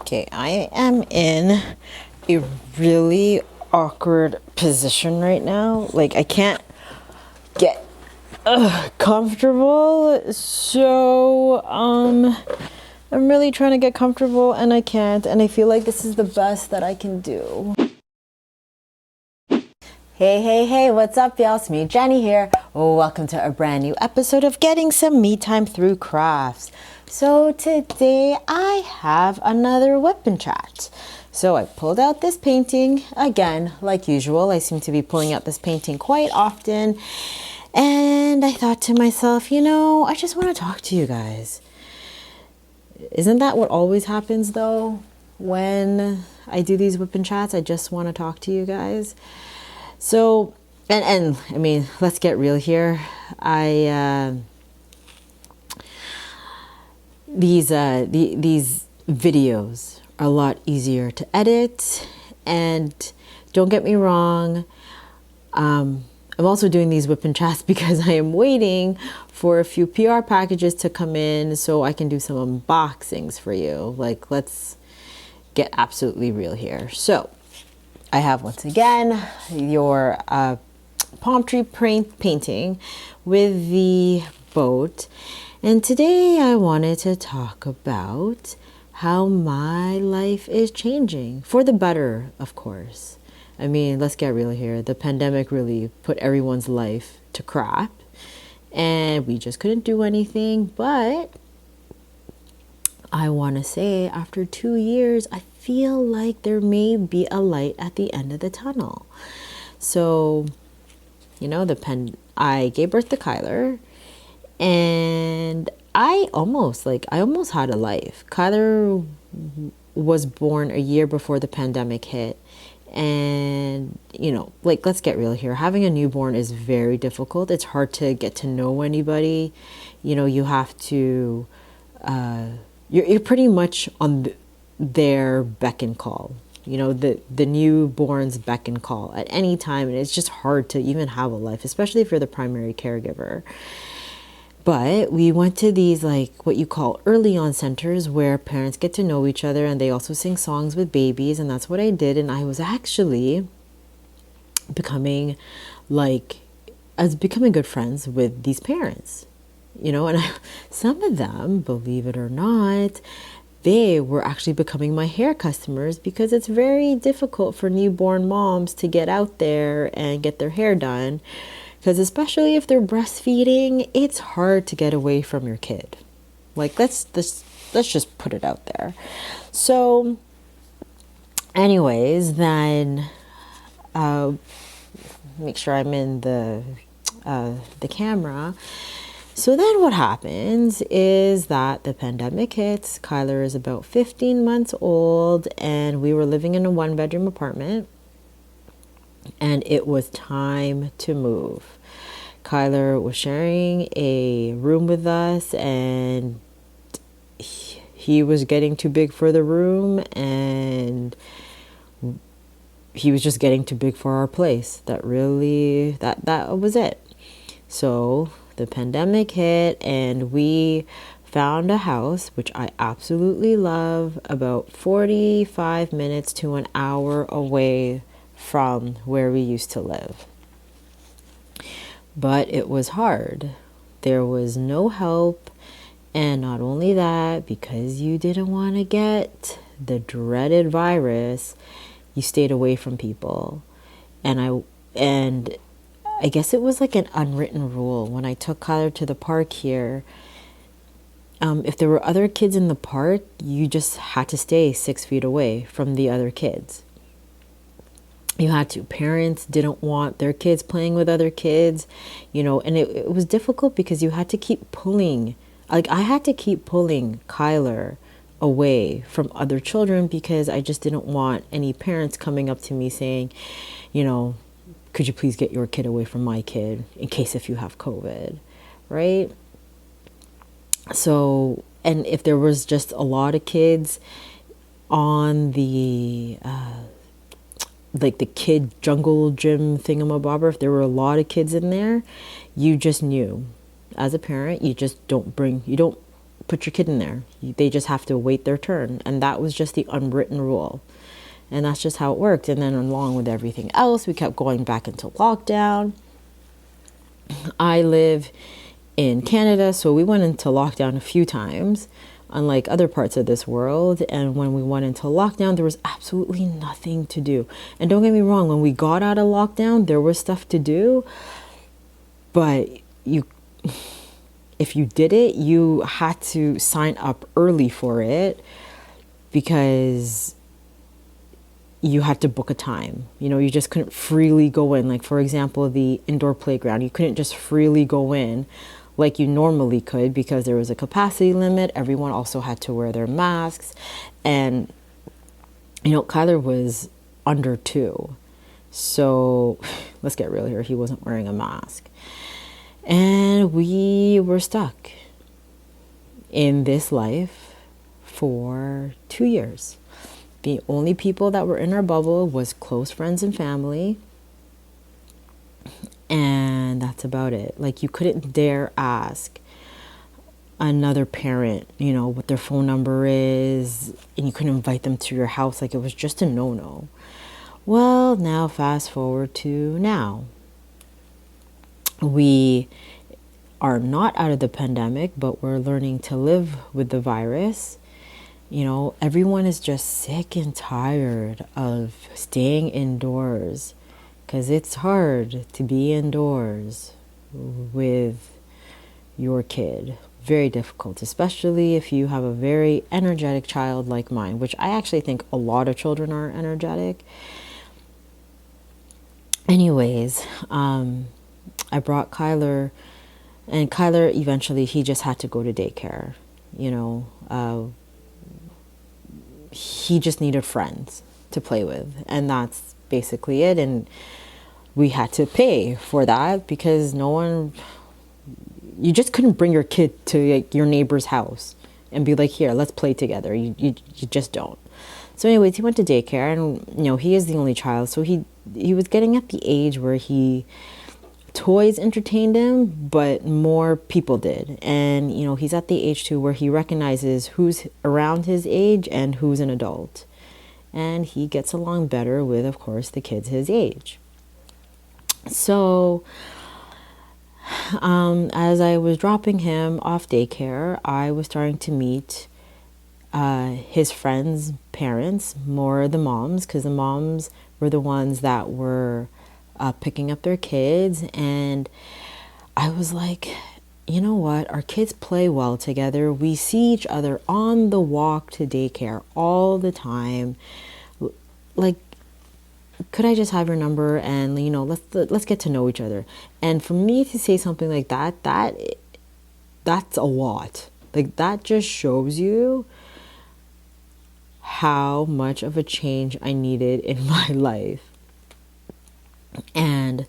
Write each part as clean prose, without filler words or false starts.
Okay, I am in a really awkward position right now. Like, I can't get comfortable. So, I'm really trying to get comfortable and I can't. And I feel like this is the best that I can do. Hey, what's up, y'all? It's me, Jenny here. Welcome to a brand new episode of Getting Some Me Time Through Crafts. So today I have another WIP and chat. So I pulled out this painting again, like usual. I seem to be pulling out this painting quite often. And I thought to myself, you know, I just want to talk to you guys. Isn't that what always happens though? When I do these WIP and chats, I just want to talk to you guys. So, and I mean, let's get real here. These videos are a lot easier to edit, and don't get me wrong, I'm also doing these WIP and chats because I am waiting for a few PR packages to come in so I can do some unboxings for you. Like, let's get absolutely real here. So I have, once again, your palm tree painting with the boat. And today I wanted to talk about how my life is changing. For the better, of course. I mean, let's get real here. The pandemic really put everyone's life to crap. And we just couldn't do anything. But I want to say, after 2 years, I feel like there may be a light at the end of the tunnel. So, you know, I gave birth to Kyler, and I almost had a life. Kyler was born a year before the pandemic hit. And, you know, like, let's get real here. Having a newborn is very difficult. It's hard to get to know anybody. You know, you have to, you're pretty much on their beck and call. You know, the newborn's beck and call at any time. And it's just hard to even have a life, especially if you're the primary caregiver. But we went to these, like, what you call early on centers where parents get to know each other, and they also sing songs with babies. And that's what I did. And I was actually becoming good friends with these parents, you know, and some of them, believe it or not, they were actually becoming my hair customers, because it's very difficult for newborn moms to get out there and get their hair done. Because especially if they're breastfeeding, it's hard to get away from your kid. Like, let's just put it out there. So anyways, then make sure I'm in the camera. So then what happens is that the pandemic hits. Kyler is about 15 months old, and we were living in a 1-bedroom apartment. And it was time to move. Kyler was sharing a room with us, and he was getting too big for the room, and he was just getting too big for our place. That was it. So the pandemic hit, and we found a house, which I absolutely love, about 45 minutes to an hour away from where we used to live. But it was hard. There was no help. And not only that, because you didn't want to get the dreaded virus, you stayed away from people. And I guess it was like an unwritten rule. When I took Kyler to the park here, if there were other kids in the park, you just had to stay 6 feet away from the other kids. You had to. Parents didn't want their kids playing with other kids, you know, and it was difficult because you had to keep pulling. Like, I had to keep pulling Kyler away from other children because I just didn't want any parents coming up to me saying, you know, could you please get your kid away from my kid in case if you have COVID, right? So, and if there was just a lot of kids on the like the kid jungle gym thingamabobber, if there were a lot of kids in there, you just knew as a parent, you don't put your kid in there. They just have to wait their turn. And that was just the unwritten rule. And that's just how it worked. And then along with everything else, we kept going back into lockdown. I live in Canada, so we went into lockdown a few times, unlike other parts of this world. And when we went into lockdown, there was absolutely nothing to do. And don't get me wrong, when we got out of lockdown, there was stuff to do. But if you did it, you had to sign up early for it because you had to book a time. You just couldn't freely go in. Like, for example, the indoor playground, you couldn't just freely go in like you normally could because there was a capacity limit. Everyone also had to wear their masks. And, Kyler was under 2. So let's get real here. He wasn't wearing a mask. And we were stuck in this life for 2 years. The only people that were in our bubble was close friends and family. And that's about it. Like, you couldn't dare ask another parent, what their phone number is. And you couldn't invite them to your house. Like, it was just a no-no. Well, now fast forward to now. We are not out of the pandemic, but we're learning to live with the virus. Everyone is just sick and tired of staying indoors because it's hard to be indoors with your kid. Very difficult, especially if you have a very energetic child like mine, which I actually think a lot of children are energetic. Anyways, I brought Kyler, and Kyler eventually, he just had to go to daycare. He just needed friends to play with, and that's basically it. And we had to pay for that because you just couldn't bring your kid to your neighbor's house and be like, here, let's play together. You just don't. So anyways, he went to daycare, and he is the only child, so he was getting at the age where toys entertained him, but more people did. And, he's at the age too where he recognizes who's around his age and who's an adult. And he gets along better with, of course, the kids his age. So, as I was dropping him off daycare, I was starting to meet his friends' parents, more the moms, because the moms were the ones that were picking up their kids. And I was like, you know what? Our kids play well together. We see each other on the walk to daycare all the time. Like, could I just have your number and, let's get to know each other. And for me to say something like that's a lot. Like, that just shows you how much of a change I needed in my life. And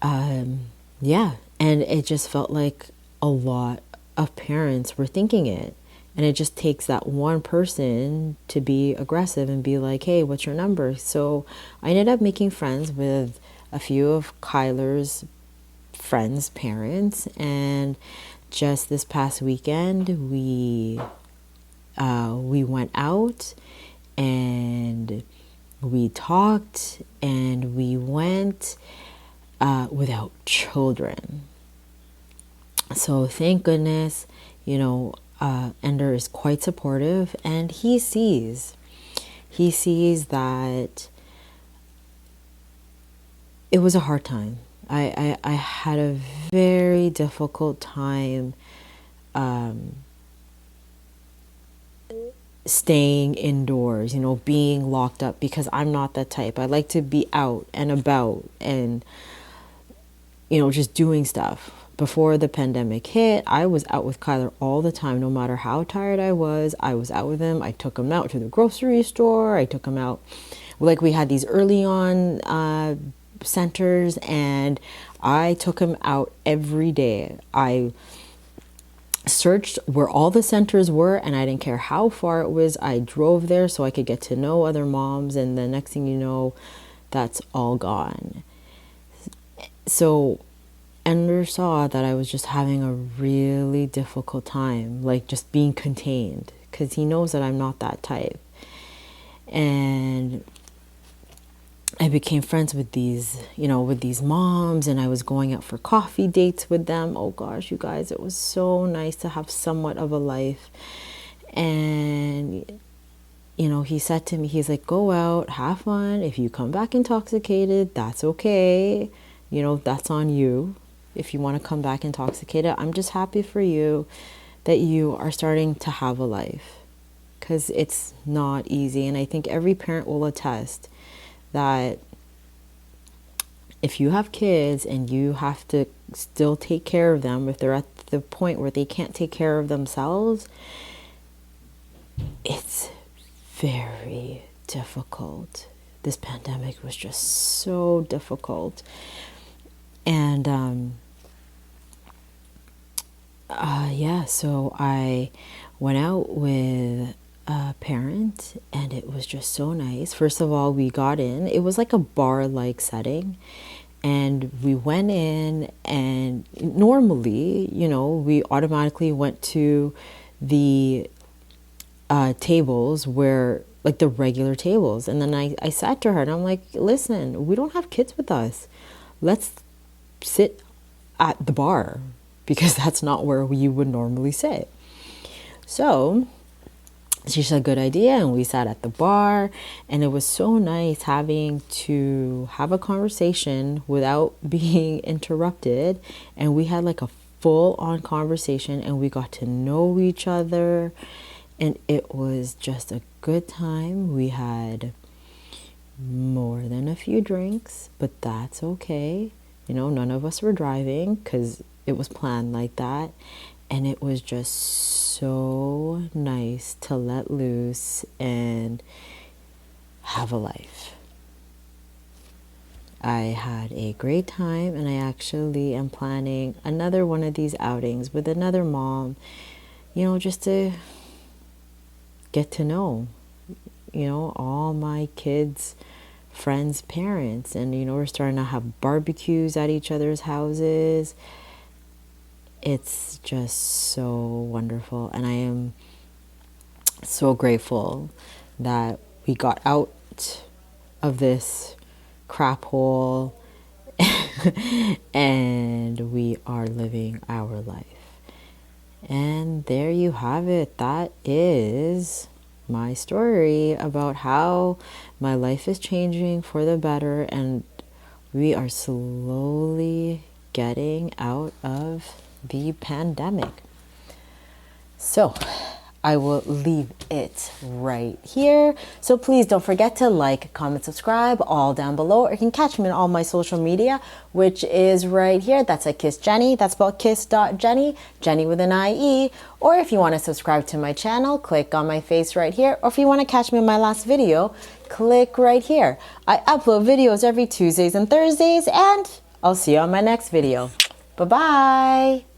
and it just felt like a lot of parents were thinking it. And it just takes that one person to be aggressive and be like, hey, what's your number? So I ended up making friends with a few of Kyler's friends' parents. And just this past weekend, we went out and we talked, and we went without children. So thank goodness, Ender is quite supportive, and he sees that it was a hard time. I had a very difficult time staying indoors, being locked up, because I'm not that type. I like to be out and about and, just doing stuff. Before the pandemic hit, I was out with Kyler all the time. No matter how tired I was out with him. I took him out to the grocery store. I took him out. Like, we had these early on centers, and I took him out every day. I searched where all the centers were, and I didn't care how far it was. I drove there so I could get to know other moms, and the next thing you know, that's all gone. So Ender saw that I was just having a really difficult time, like just being contained, because he knows that I'm not that type. And I became friends with these, with these moms, and I was going out for coffee dates with them. Oh gosh, you guys, it was so nice to have somewhat of a life. And, he said to me, he's like, go out, have fun. If you come back intoxicated, that's okay. That's on you. If you want to come back intoxicated, I'm just happy for you that you are starting to have a life, because it's not easy. And I think every parent will attest that if you have kids and you have to still take care of them, if they're at the point where they can't take care of themselves, it's very difficult. This pandemic was just so difficult. And so I went out with a parent, and it was just so nice. First of all, we got in. It was like a bar-like setting, and we went in, and normally, we automatically went to the tables where, like the regular tables. And then I sat to her and I'm like, listen, we don't have kids with us. Let's sit at the bar, because that's not where you would normally sit. So she said, good idea. And we sat at the bar, and it was so nice having to have a conversation without being interrupted. And we had like a full on conversation, and we got to know each other, and it was just a good time. We had more than a few drinks, but that's okay. None of us were driving because it was planned like that. And it was just so nice to let loose and have a life. I had a great time, and I actually am planning another one of these outings with another mom, just to get to know, all my kids' friends' parents. And, we're starting to have barbecues at each other's houses. It's just so wonderful. And I am so grateful that we got out of this crap hole and we are living our life. And there you have it. That is my story about how my life is changing for the better, and we are slowly getting out of the pandemic. So I will leave it right here. So please don't forget to like, comment, subscribe, all down below. Or you can catch me on all my social media, which is right here. That's at kiss.jennie. That's spelled kiss.jennie, Jennie with an IE. Or if you want to subscribe to my channel, click on my face right here. Or if you want to catch me in my last video, click right here. I upload videos every Tuesdays and Thursdays, and I'll see you on my next video. Bye-bye.